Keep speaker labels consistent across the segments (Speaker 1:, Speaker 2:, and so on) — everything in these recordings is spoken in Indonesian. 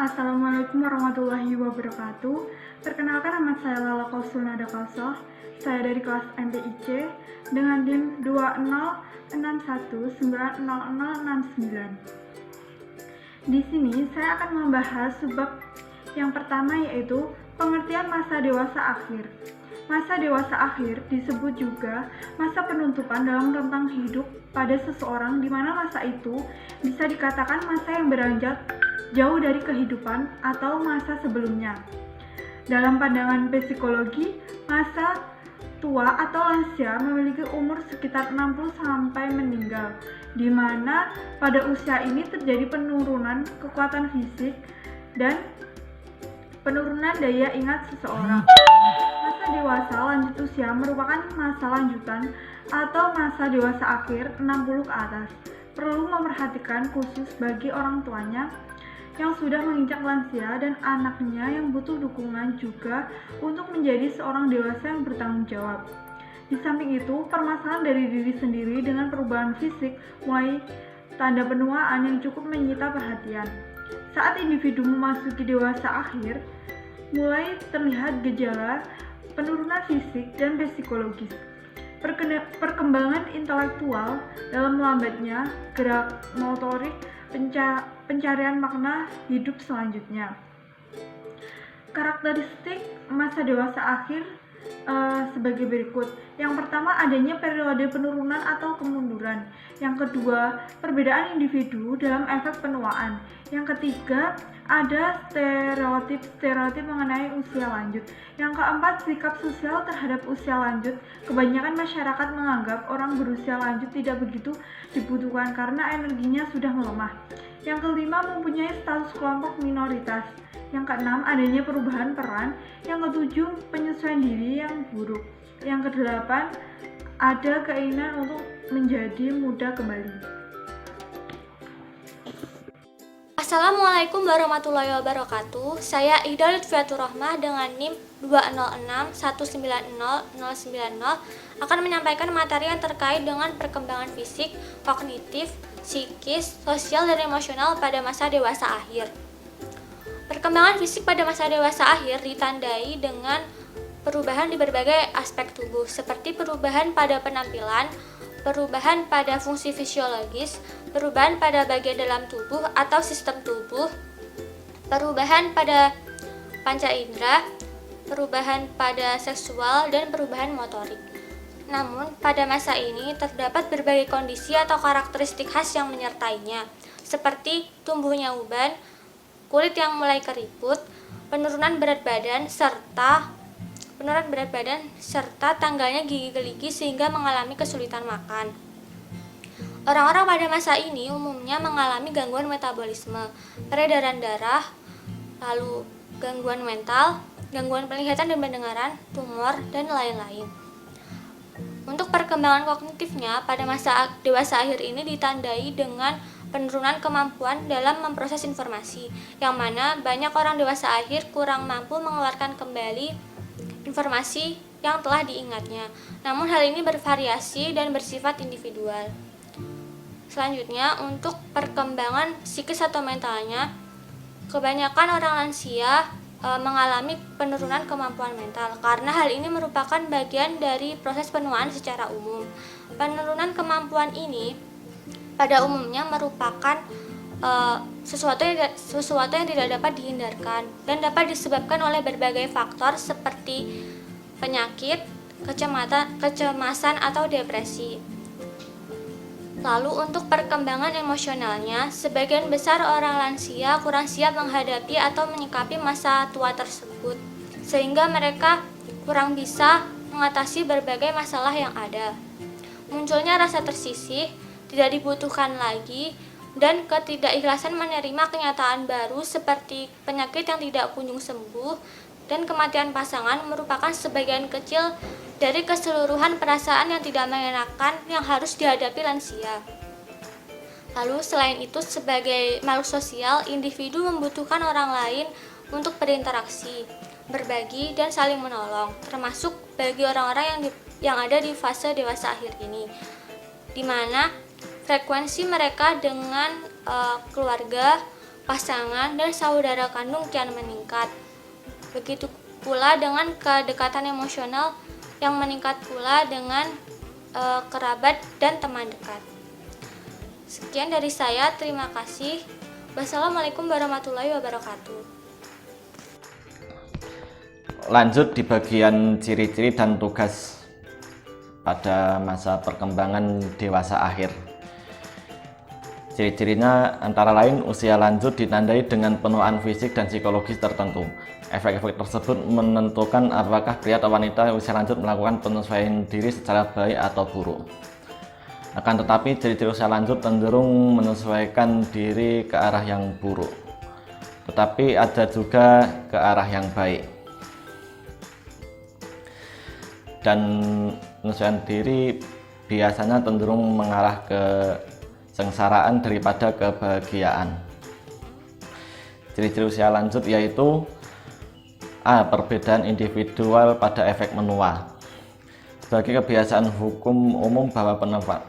Speaker 1: Assalamualaikum warahmatullahi wabarakatuh. Perkenalkan, nama saya Lala Kausul Nada Kausoh. Saya dari kelas MPIC dengan NIM 2061900069. Di sini saya akan membahas subbab yang pertama, yaitu pengertian masa dewasa akhir. Masa dewasa akhir disebut juga masa penutupan dalam rentang hidup pada seseorang, di mana masa itu bisa dikatakan masa yang beranjak jauh dari kehidupan atau masa sebelumnya. Dalam pandangan psikologi, masa tua atau lansia memiliki umur sekitar 60 sampai meninggal, di mana pada usia ini terjadi penurunan kekuatan fisik dan penurunan daya ingat seseorang. Masa dewasa lanjut usia merupakan masa lanjutan atau masa dewasa akhir 60 ke atas. Perlu memperhatikan khusus bagi orang tuanya yang sudah menginjak lansia dan anaknya yang butuh dukungan juga untuk menjadi seorang dewasa yang bertanggung jawab. Di samping itu, permasalahan dari diri sendiri dengan perubahan fisik mulai tanda penuaan yang cukup menyita perhatian. Saat individu memasuki dewasa akhir, mulai terlihat gejala penurunan fisik dan psikologis. Perkembangan intelektual dalam melambatnya gerak motorik, pencarian makna hidup selanjutnya. Karakteristik masa dewasa akhir sebagai berikut. Yang pertama, adanya periode penurunan atau kemunduran. Yang kedua, perbedaan individu dalam efek penuaan. Yang ketiga, ada stereotip mengenai usia lanjut. Yang keempat, sikap sosial terhadap usia lanjut. Kebanyakan masyarakat menganggap orang berusia lanjut tidak begitu dibutuhkan karena energinya sudah melemah. Yang kelima, mempunyai status kelompok minoritas. Yang keenam, adanya perubahan peran. Yang ketujuh, penyesuaian diri yang buruk. Yang kedelapan, ada keinginan untuk menjadi muda kembali.
Speaker 2: Assalamualaikum warahmatullahi wabarakatuh. Saya Ida Lutfiatur Rahmah dengan NIM 206190090 akan menyampaikan materi yang terkait dengan perkembangan fisik, kognitif, psikis, sosial, dan emosional pada masa dewasa akhir. Perkembangan fisik pada masa dewasa akhir ditandai dengan perubahan di berbagai aspek tubuh, seperti perubahan pada penampilan, perubahan pada fungsi fisiologis, perubahan pada bagian dalam tubuh atau sistem tubuh, perubahan pada panca indera, perubahan pada seksual, dan perubahan motorik. Namun, pada masa ini terdapat berbagai kondisi atau karakteristik khas yang menyertainya, seperti tumbuhnya uban, kulit yang mulai keriput, penurunan berat badan, serta tanggalnya gigi geligi sehingga mengalami kesulitan makan. Orang-orang pada masa ini umumnya mengalami gangguan metabolisme, peredaran darah, lalu gangguan mental, gangguan penglihatan dan pendengaran, tumor, dan lain-lain. Untuk perkembangan kognitifnya pada masa dewasa akhir ini ditandai dengan penurunan kemampuan dalam memproses informasi, yang mana banyak orang dewasa akhir kurang mampu mengeluarkan kembali informasi yang telah diingatnya. Namun hal ini bervariasi dan bersifat individual. Selanjutnya, untuk perkembangan psikis atau mentalnya, kebanyakan orang lansia mengalami penurunan kemampuan mental karena hal ini merupakan bagian dari proses penuaan secara umum. Penurunan kemampuan ini pada umumnya merupakan sesuatu yang tidak dapat dihindarkan dan dapat disebabkan oleh berbagai faktor seperti penyakit, kecemasan atau depresi. Lalu untuk perkembangan emosionalnya, sebagian besar orang lansia kurang siap menghadapi atau menyikapi masa tua tersebut, sehingga mereka kurang bisa mengatasi berbagai masalah yang ada. Munculnya rasa tersisih, tidak dibutuhkan lagi, dan ketidakikhlasan menerima kenyataan baru seperti penyakit yang tidak kunjung sembuh dan kematian pasangan merupakan sebagian kecil dari keseluruhan perasaan yang tidak mengenakan yang harus dihadapi lansia. Lalu selain itu, sebagai makhluk sosial, individu membutuhkan orang lain untuk berinteraksi, berbagi, dan saling menolong, termasuk bagi orang-orang yang ada di fase dewasa akhir ini, di mana frekuensi mereka dengan keluarga, pasangan, dan saudara kandung kian meningkat. Begitu pula dengan kedekatan emosional yang meningkat pula dengan kerabat dan teman dekat. Sekian dari saya, terima kasih. Wassalamualaikum warahmatullahi wabarakatuh.
Speaker 3: Lanjut di bagian ciri-ciri dan tugas pada masa perkembangan dewasa akhir. Ciri-cirinya antara lain usia lanjut ditandai dengan penuaan fisik dan psikologis tertentu. Efek-efek tersebut menentukan apakah pria atau wanita usia lanjut melakukan penyesuaian diri secara baik atau buruk. Akan tetapi ciri-ciri usia lanjut cenderung menyesuaikan diri ke arah yang buruk, tetapi ada juga ke arah yang baik. Dan penyesuaian diri biasanya cenderung mengarah ke sengsaraan daripada kebahagiaan. Ciri-ciri usia lanjut yaitu A. Perbedaan individual pada efek menua. Sebagai kebiasaan hukum umum bahwa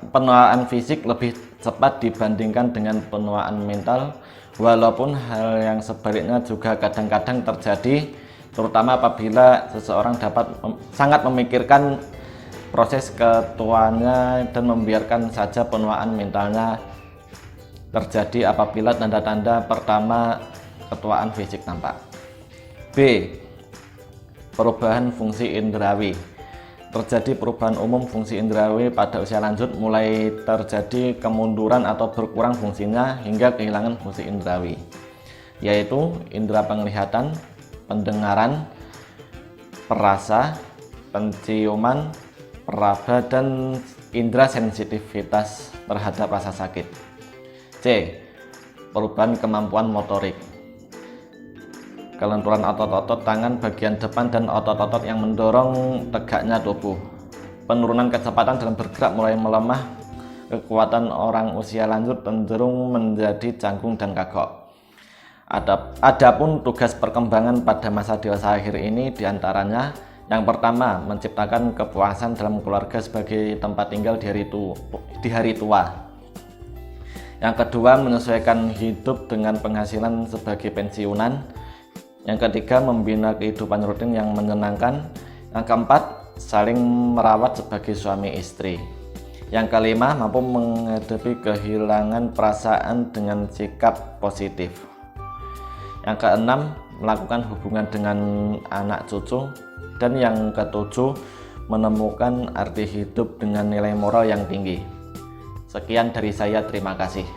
Speaker 3: penuaan fisik lebih cepat dibandingkan dengan penuaan mental, walaupun hal yang sebaliknya juga kadang-kadang terjadi, terutama apabila seseorang sangat memikirkan proses ketuaannya dan membiarkan saja penuaan mentalnya terjadi apabila tanda-tanda pertama ketuaan fisik tampak. B. Perubahan fungsi indrawi. Terjadi perubahan umum fungsi indrawi pada usia lanjut, mulai terjadi kemunduran atau berkurang fungsinya hingga kehilangan fungsi indrawi, yaitu indera penglihatan, pendengaran, perasa, penciuman, peraba, dan indera sensitivitas terhadap rasa sakit. C. Perubahan kemampuan motorik. Kelenturan otot-otot tangan bagian depan dan otot-otot yang mendorong tegaknya tubuh. Penurunan kecepatan dalam bergerak mulai melemah. Kekuatan orang usia lanjut cenderung menjadi canggung dan kagok. Adapun tugas perkembangan pada masa dewasa akhir ini diantaranya: yang pertama, menciptakan kepuasan dalam keluarga sebagai tempat tinggal di hari tua. Yang kedua, menyesuaikan hidup dengan penghasilan sebagai pensiunan. Yang ketiga, membina kehidupan rutin yang menyenangkan. Yang keempat, saling merawat sebagai suami istri. Yang kelima, mampu menghadapi kehilangan perasaan dengan sikap positif. Yang keenam, melakukan hubungan dengan anak cucu. Dan yang ketujuh, menemukan arti hidup dengan nilai moral yang tinggi. Sekian dari saya, terima kasih.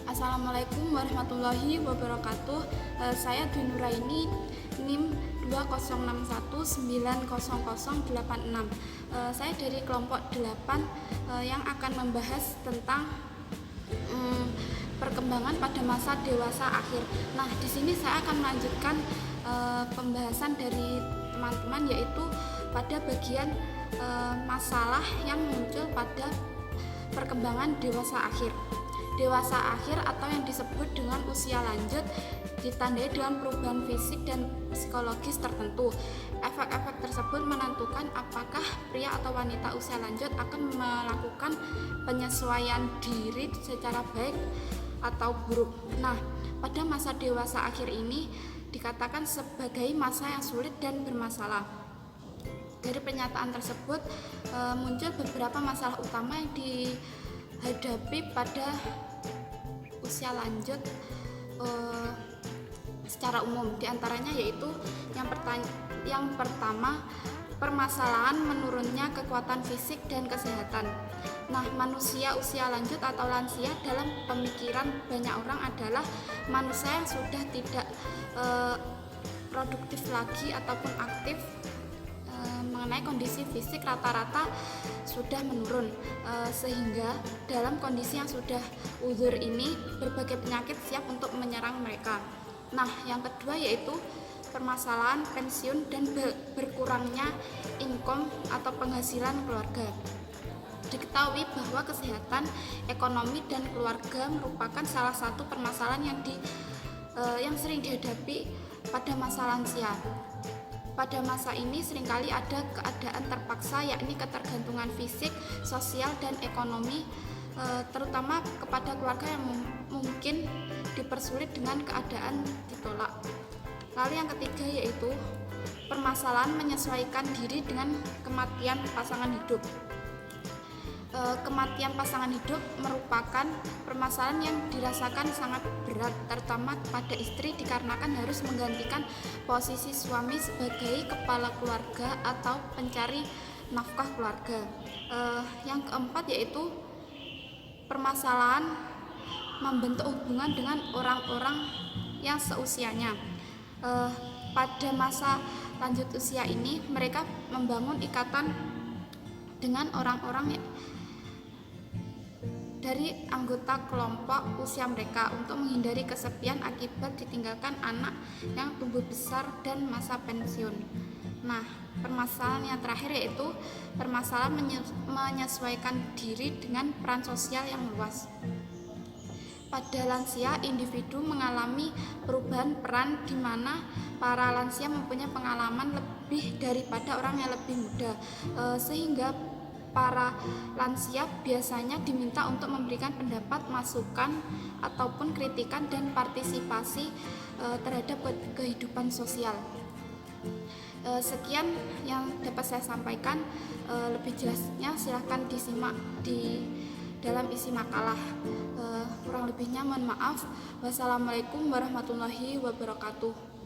Speaker 4: Assalamualaikum warahmatullahi wabarakatuh. Saya Dwi Nuraini, NIM 206190086. Saya dari kelompok 8 yang akan membahas tentang perkembangan pada masa dewasa akhir. Nah, di sini saya akan melanjutkan pembahasan dari teman-teman, yaitu pada bagian masalah yang muncul pada perkembangan dewasa akhir. Dewasa akhir atau yang disebut dengan usia lanjut ditandai dengan perubahan fisik dan psikologis tertentu. Efek-efek tersebut menentukan apakah pria atau wanita usia lanjut akan melakukan penyesuaian diri secara baik atau buruk. Nah, pada masa dewasa akhir ini dikatakan sebagai masa yang sulit dan bermasalah. Dari pernyataan tersebut muncul beberapa masalah utama yang dihadapi pada usia lanjut secara umum. Di antaranya yaitu yang pertama, permasalahan menurunnya kekuatan fisik dan kesehatan. Nah, manusia usia lanjut atau lansia dalam pemikiran banyak orang adalah manusia yang sudah tidak produktif lagi ataupun aktif, mengenai kondisi fisik rata-rata sudah menurun, sehingga dalam kondisi yang sudah uzur ini berbagai penyakit siap untuk menyerang mereka. Nah, yang kedua yaitu permasalahan pensiun dan berkurangnya income atau penghasilan keluarga. Diketahui bahwa kesehatan, ekonomi, dan keluarga merupakan salah satu permasalahan yang sering dihadapi pada masa lansia. Pada masa ini seringkali ada keadaan terpaksa, yakni ketergantungan fisik, sosial, dan ekonomi terutama kepada keluarga yang mungkin dipersulit dengan keadaan ditolak. Lalu yang ketiga yaitu permasalahan menyesuaikan diri dengan kematian pasangan hidup. Kematian pasangan hidup merupakan permasalahan yang dirasakan sangat berat, terutama kepada istri dikarenakan harus menggantikan posisi suami sebagai kepala keluarga atau pencari nafkah keluarga. Yang keempat yaitu permasalahan membentuk hubungan dengan orang-orang yang seusianya. Pada masa lanjut usia ini mereka membangun ikatan dengan orang-orang dari anggota kelompok usia mereka untuk menghindari kesepian akibat ditinggalkan anak yang tumbuh besar dan masa pensiun. Nah, permasalahan yang terakhir yaitu permasalahan menyesuaikan diri dengan peran sosial yang luas. Pada lansia, individu mengalami perubahan peran di mana para lansia mempunyai pengalaman lebih daripada orang yang lebih muda, sehingga para lansia biasanya diminta untuk memberikan pendapat, masukan, ataupun kritikan dan partisipasi terhadap kehidupan sosial. Sekian yang dapat saya sampaikan. Lebih jelasnya silahkan disimak di dalam isi makalah. Kurang lebihnya mohon maaf. Wassalamualaikum warahmatullahi wabarakatuh.